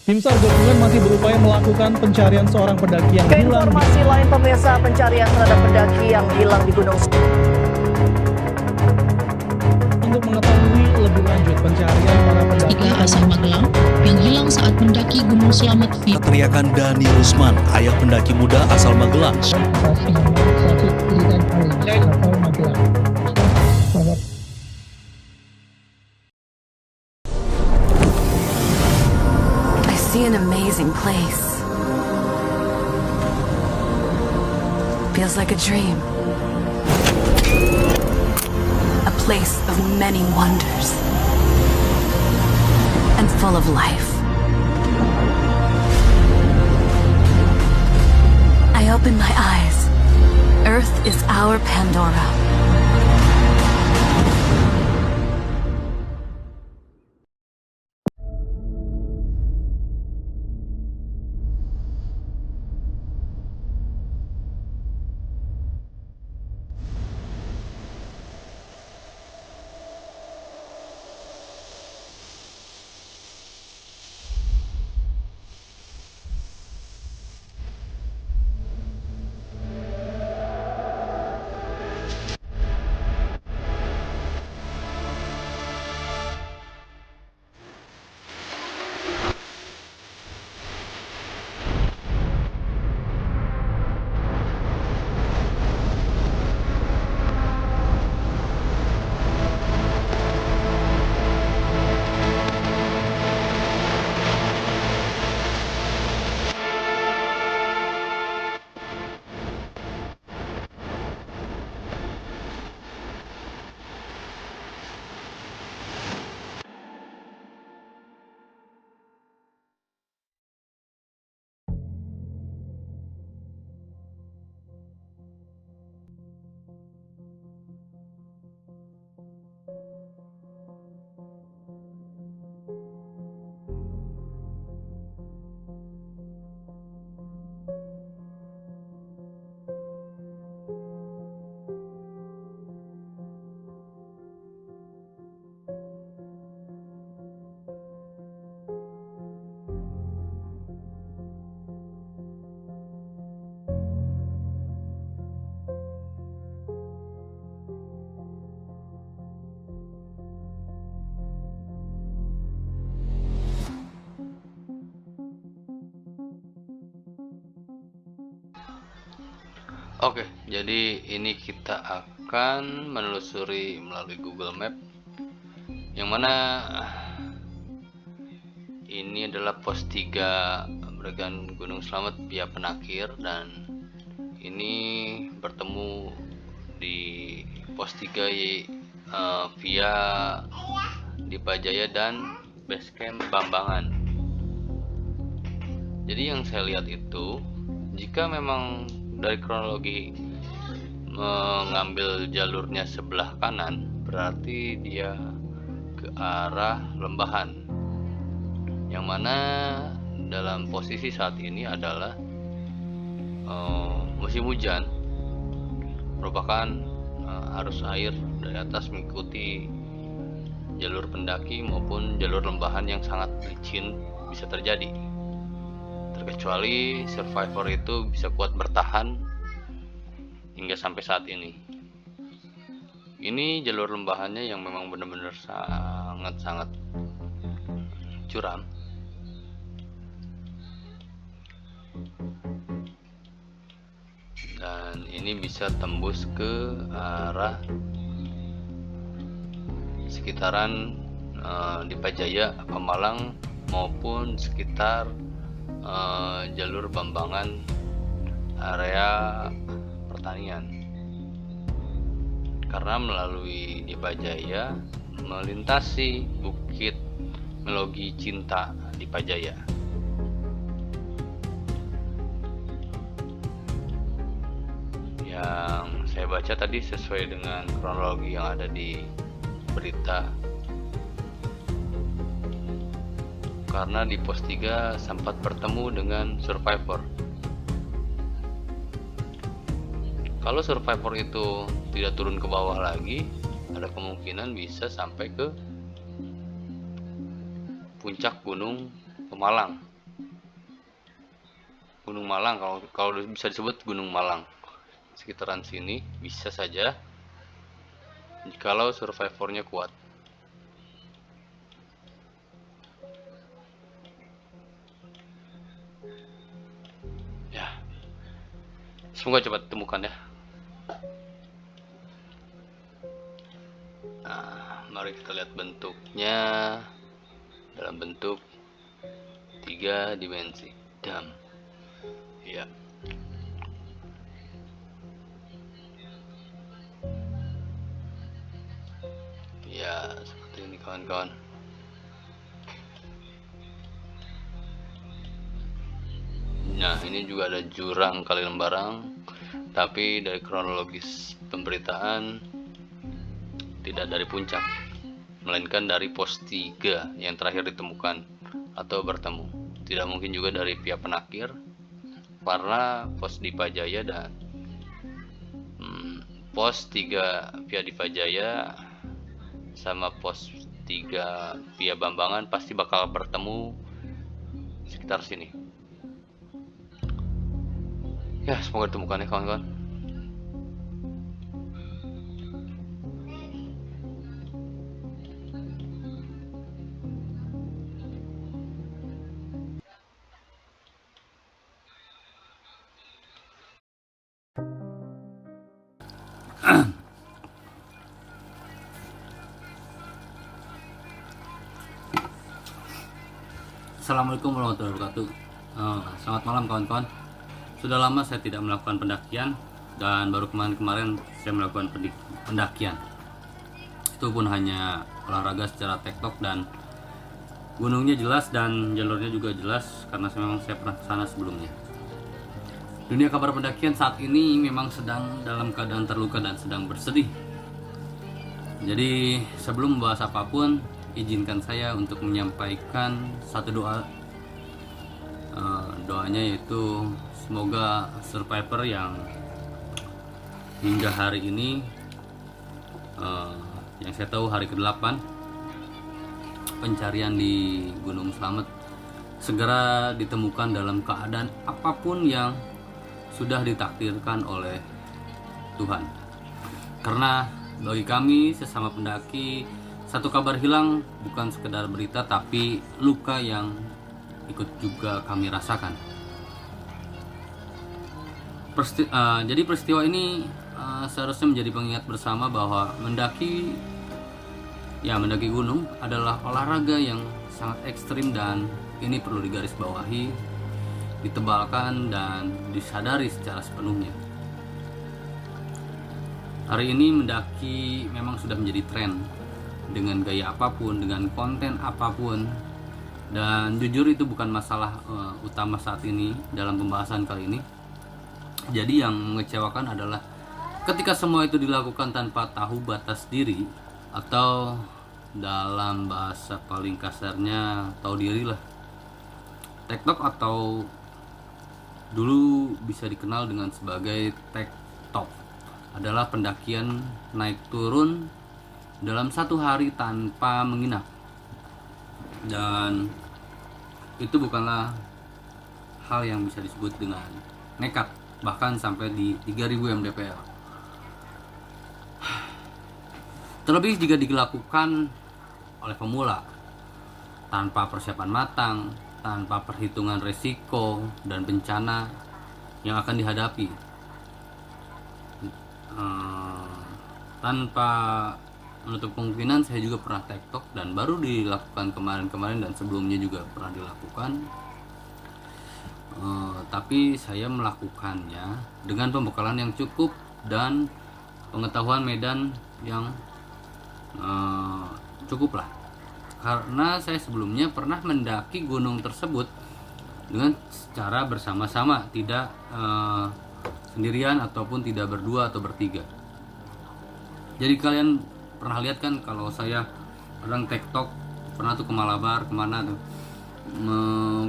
Tim SAR gabungan masih berupaya melakukan pencarian seorang pendaki yang Ke hilang. informasi lain, pemirsa, pencarian terhadap pendaki yang hilang di Gunung Untuk mengetahui lebih lanjut pencarian para pendaki asal Magelang yang hilang saat mendaki Gunung Slamet View. Teriakan Dani Rusman, ayah pendaki muda asal Magelang. Atas nama Sakit Iridan Ali asal Magelang. Selamat. I see an amazing place. Feels like a dream. A place of many wonders. And full of life. I open my eyes. Earth is our Pandora. Oke, jadi ini kita akan menelusuri melalui Google Map, yang mana ini adalah pos 3 Bregan Gunung Slamet via Penakir, dan ini bertemu di pos 3 via Dipajaya dan Basecamp Bambangan. Jadi yang saya lihat itu, jika memang dari kronologi mengambil jalurnya sebelah kanan, berarti dia ke arah Lembahan, yang mana dalam posisi saat ini adalah musim hujan, merupakan arus air dari atas mengikuti jalur pendaki maupun jalur lembahan yang sangat licin bisa terjadi. Terkecuali survivor itu bisa kuat bertahan hingga sampai saat ini. Ini jalur lembahannya yang memang benar-benar sangat-sangat curam. Dan ini bisa tembus ke arah sekitaran Dipajaya, Pemalang, maupun sekitar jalur Bambangan, area pertanian. Karena melalui Dipajaya melintasi Bukit Melogi Cinta Dipajaya. Yang saya baca tadi sesuai dengan kronologi yang ada di berita, karena di pos 3 sempat bertemu dengan survivor. Kalau survivor itu tidak turun ke bawah lagi, ada kemungkinan bisa sampai ke puncak Gunung Pemalang Gunung Malang, kalau bisa disebut Gunung Malang. Sekitaran sini bisa saja jikalau survivornya kuat. Ya, semoga cepat ditemukan ya. Nah, mari kita lihat bentuknya dalam bentuk 3 dimensi. Dam. Ya. Ya, seperti ini kawan-kawan. Nah, ini juga ada jurang kali Lembarang, tapi dari kronologis pemberitaan tidak dari puncak, melainkan dari pos 3 yang terakhir ditemukan atau bertemu. Tidak mungkin juga dari pihak penakir, karena pos Dipajaya dan pos 3 pihak Dipajaya sama pos 3 pihak Bambangan pasti bakal bertemu sekitar sini. Ya, semoga ditemukan ya kawan-kawan. Assalamualaikum warahmatullahi wabarakatuh. Selamat malam kawan-kawan. Sudah lama saya tidak melakukan pendakian, dan baru kemarin saya melakukan pendakian. Itu pun hanya olahraga secara tektok, dan gunungnya jelas dan jalurnya juga jelas karena memang saya pernah ke sana sebelumnya. Dunia kabar pendakian saat ini memang sedang dalam keadaan terluka dan sedang bersedih. Jadi sebelum membahas apapun, izinkan saya untuk menyampaikan satu doa. Doanya yaitu semoga survivor yang hingga hari ini, yang saya tahu hari ke-8 pencarian di Gunung Slamet, segera ditemukan dalam keadaan apapun yang sudah ditakdirkan oleh Tuhan. Karena bagi kami sesama pendaki, satu kabar hilang bukan sekedar berita, tapi luka yang ikut juga kami rasakan. Jadi peristiwa ini seharusnya menjadi pengingat bersama bahwa mendaki gunung adalah olahraga yang sangat ekstrim, dan ini perlu digarisbawahi, ditebalkan, dan disadari secara sepenuhnya. Hari ini mendaki memang sudah menjadi tren, dengan gaya apapun, dengan konten apapun, dan jujur itu bukan masalah utama saat ini dalam pembahasan kali ini. Jadi yang mengecewakan adalah ketika semua itu dilakukan tanpa tahu batas diri, atau dalam bahasa paling kasarnya tahu diri lah. TikTok atau dulu bisa dikenal dengan sebagai TikTok adalah pendakian naik turun dalam satu hari tanpa menginap, dan itu bukanlah hal yang bisa disebut dengan nekat, bahkan sampai di 3000 mdpl. Terlebih jika dilakukan oleh pemula tanpa persiapan matang, tanpa perhitungan resiko dan bencana yang akan dihadapi, tanpa menutup kemungkinan saya juga pernah TikTok, dan baru dilakukan kemarin-kemarin dan sebelumnya juga pernah dilakukan. Tapi saya melakukannya dengan pembekalan yang cukup dan pengetahuan medan yang cukup lah. Karena saya sebelumnya pernah mendaki gunung tersebut dengan secara bersama-sama, tidak sendirian ataupun tidak berdua atau bertiga. Jadi kalian pernah lihat kan kalau saya kadang TikTok, pernah tuh ke Malabar, kemana tuh,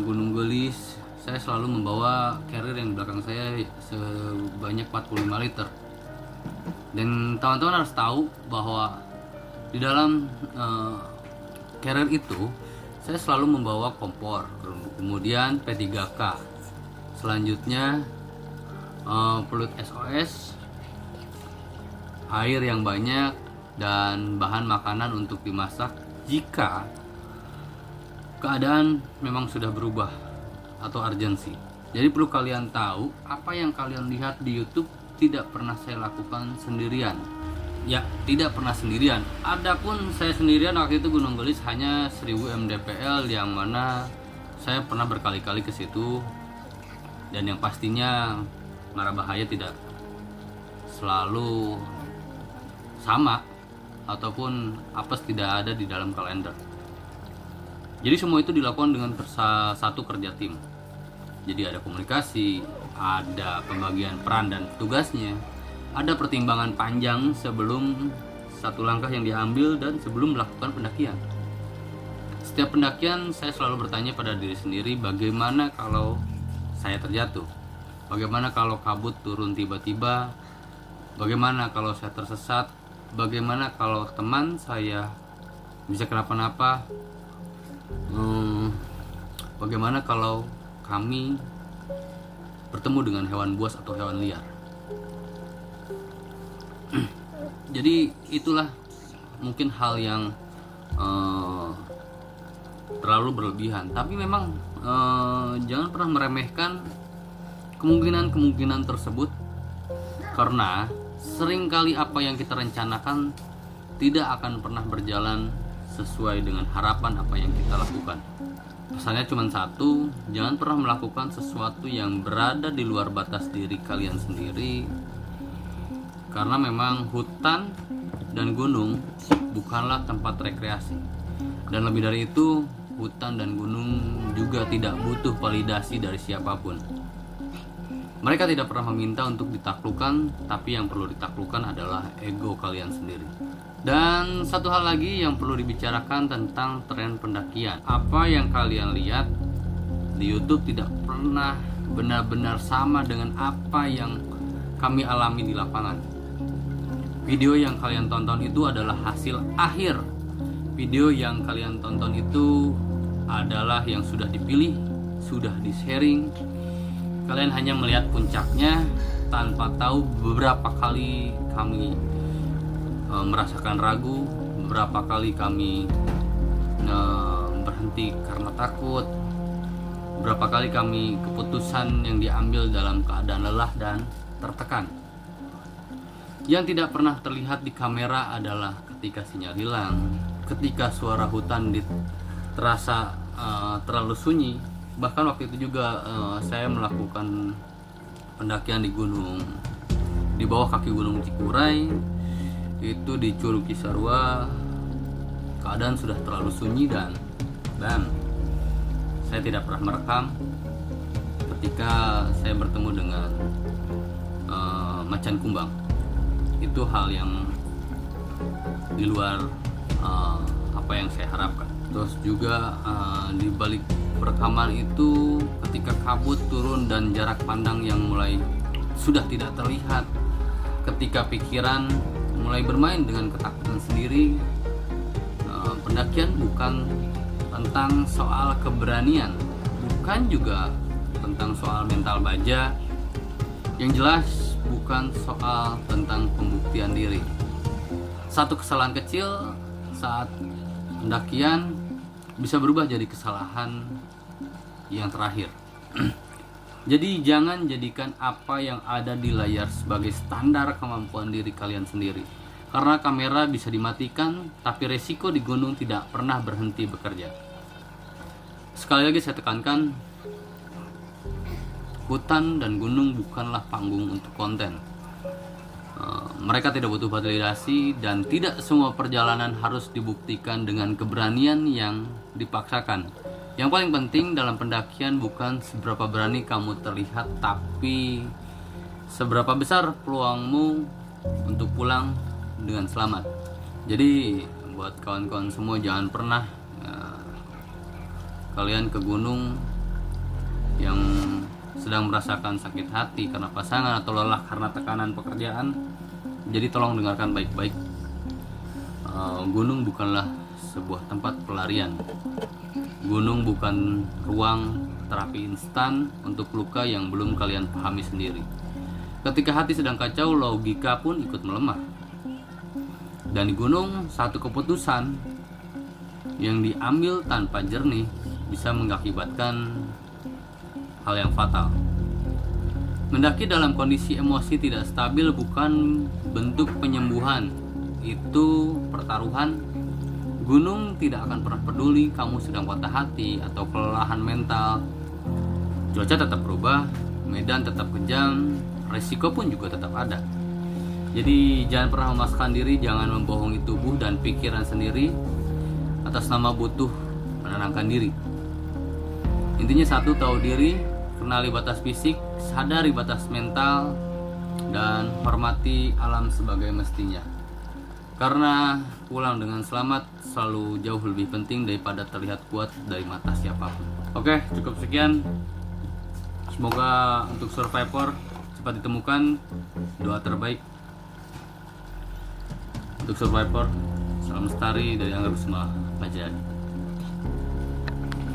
Gunung Gelis, saya selalu membawa carrier yang belakang saya sebanyak 45 liter. Dan teman-teman harus tahu bahwa di dalam carrier itu saya selalu membawa kompor, kemudian P3K, Selanjutnya fluid SOS, air yang banyak, dan bahan makanan untuk dimasak jika keadaan memang sudah berubah atau urgensi. Jadi perlu kalian tahu, apa yang kalian lihat di YouTube tidak pernah saya lakukan sendirian. Ya, tidak pernah sendirian. Adapun saya sendirian waktu itu Gunung Gelis hanya 1000 mdpl, yang mana saya pernah berkali-kali ke situ, dan yang pastinya mara bahaya tidak selalu sama ataupun apes tidak ada di dalam kalender. Jadi semua itu dilakukan dengan satu kerja tim. Jadi ada komunikasi, ada pembagian peran dan tugasnya, ada pertimbangan panjang sebelum satu langkah yang diambil dan sebelum melakukan pendakian. Setiap pendakian saya selalu bertanya pada diri sendiri, bagaimana kalau saya terjatuh? Bagaimana kalau kabut turun tiba-tiba? Bagaimana kalau saya tersesat? Bagaimana kalau teman saya bisa kenapa-napa? Bagaimana kalau kami bertemu dengan hewan buas atau hewan liar? Jadi itulah mungkin hal yang terlalu berlebihan. Tapi memang jangan pernah meremehkan kemungkinan-kemungkinan tersebut, karena seringkali apa yang kita rencanakan tidak akan pernah berjalan sesuai dengan harapan apa yang kita lakukan. Pesannya cuma satu, jangan pernah melakukan sesuatu yang berada di luar batas diri kalian sendiri, karena memang hutan dan gunung bukanlah tempat rekreasi. Dan lebih dari itu, hutan dan gunung juga tidak butuh validasi dari siapapun. Mereka tidak pernah meminta untuk ditaklukkan, tapi yang perlu ditaklukkan adalah ego kalian sendiri. Dan satu hal lagi yang perlu dibicarakan tentang tren pendakian. Apa yang kalian lihat di YouTube tidak pernah benar-benar sama dengan apa yang kami alami di lapangan. Video yang kalian tonton itu adalah hasil akhir. Video yang kalian tonton itu adalah yang sudah dipilih, sudah di-sharing. Kalian hanya melihat puncaknya tanpa tahu beberapa kali kami merasakan ragu, beberapa kali kami berhenti karena takut, beberapa kali kami keputusan yang diambil dalam keadaan lelah dan tertekan. Yang tidak pernah terlihat di kamera adalah ketika sinyal hilang, ketika suara hutan terasa terlalu sunyi. Bahkan waktu itu juga saya melakukan pendakian di gunung, di bawah kaki Gunung Cikuray, itu di Curug Cisarua. Keadaan sudah terlalu sunyi dan saya tidak pernah merekam ketika saya bertemu dengan macan kumbang. Itu hal yang di luar apa yang saya harapkan. Terus juga di balik perekaman itu, ketika kabut turun dan jarak pandang yang mulai sudah tidak terlihat, ketika pikiran mulai bermain dengan ketakutan sendiri, pendakian bukan tentang soal keberanian, bukan juga tentang soal mental baja, yang jelas bukan soal tentang pembuktian diri. Satu kesalahan kecil saat pendakian bisa berubah jadi kesalahan yang terakhir. Jadi jangan jadikan apa yang ada di layar sebagai standar kemampuan diri kalian sendiri. Karena kamera bisa dimatikan, tapi resiko di gunung tidak pernah berhenti bekerja. Sekali lagi saya tekankan, hutan dan gunung bukanlah panggung untuk konten. Mereka tidak butuh validasi, dan tidak semua perjalanan harus dibuktikan dengan keberanian yang dipaksakan. Yang paling penting dalam pendakian bukan seberapa berani kamu terlihat, tapi seberapa besar peluangmu untuk pulang dengan selamat. Jadi buat kawan-kawan semua, jangan pernah kalian ke gunung yang sedang merasakan sakit hati karena pasangan atau lelah karena tekanan pekerjaan. Jadi tolong dengarkan baik-baik. Gunung bukanlah sebuah tempat pelarian. Gunung bukan ruang terapi instan untuk luka yang belum kalian pahami sendiri. Ketika hati sedang kacau, logika pun ikut melemah. Dan di gunung, satu keputusan yang diambil tanpa jernih bisa mengakibatkan hal yang fatal. Mendaki dalam kondisi emosi tidak stabil bukan bentuk penyembuhan, itu pertaruhan. Gunung tidak akan pernah peduli kamu sedang patah hati atau kelelahan mental. Cuaca tetap berubah, medan tetap kejam, resiko pun juga tetap ada. Jadi jangan pernah memaksakan diri, jangan membohongi tubuh dan pikiran sendiri atas nama butuh menenangkan diri. Intinya satu, tahu diri, kenali batas fisik, sadari batas mental, dan hormati alam sebagai mestinya. Karena pulang dengan selamat selalu jauh lebih penting daripada terlihat kuat dari mata siapapun. Oke, cukup sekian. Semoga untuk survivor cepat ditemukan. Doa terbaik untuk survivor. Salam lestari dari Angga Wisma Pajari.